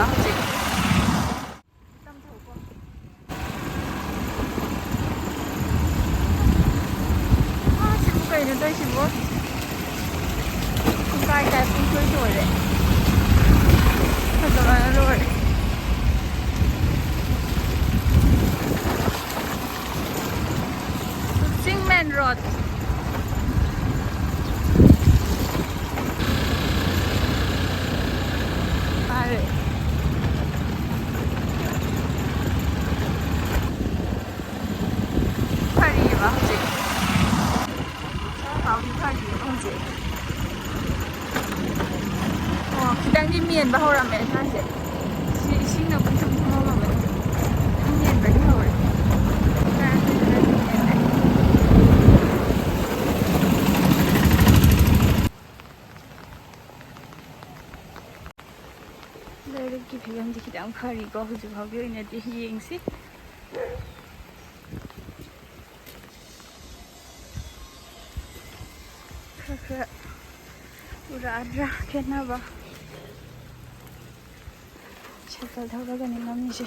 ꯐꯔꯤꯕ ꯍꯧꯖꯤꯛ ꯁꯤꯕꯨ ꯀꯩꯅꯣ ꯇꯧꯔꯤꯁꯤꯕꯣ ꯄꯨꯡꯀꯥꯏ ꯀꯥꯏ ꯄꯨꯡꯁꯣꯏ ꯁꯣꯏꯔꯦ ꯐꯖꯕꯅ ꯂꯣꯏꯔꯦ Kakching main road Tare fariba hwjik hawdi fariba hwjik oh khitangdi mienba hawrame thase si isingna bunchum hawrame mienba di hawre ꯂꯩꯔꯛꯀꯤ ꯐꯤꯕꯝꯁꯦ ꯈꯤꯇꯪ ꯐꯔꯤꯀꯣ ꯍꯧꯖꯤꯛ ꯐꯥꯎꯒꯤ ꯑꯣꯏꯅꯗꯤ ꯌꯦꯡꯁꯤ ꯈꯔ ꯎꯔꯛꯑꯗ꯭ꯔꯥ ꯈꯦꯠꯅꯕ ꯁꯥꯏꯀꯜ ꯊꯧꯔꯒꯅꯤ ꯉꯝꯃꯤꯁꯦ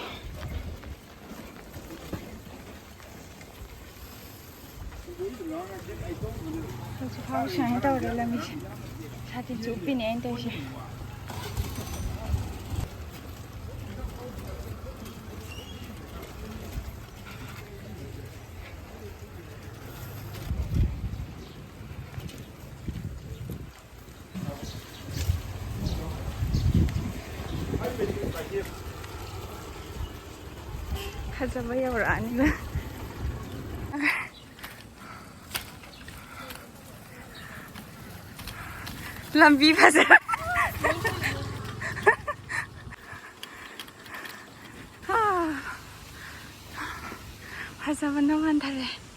ꯍꯧꯖꯤꯛ ꯐꯥꯎ ꯁꯨꯃꯥꯏꯅ ꯇꯧꯔꯦ ꯂꯝꯕꯤꯁꯦ ꯁꯥꯇꯤꯟꯁꯨ ꯎꯞꯄꯤꯅꯦ ꯑꯩꯅ ꯇꯧꯔꯤꯁꯦ fazaba yavruanıyla. Lambi fazaba. Fazaba naman Tare.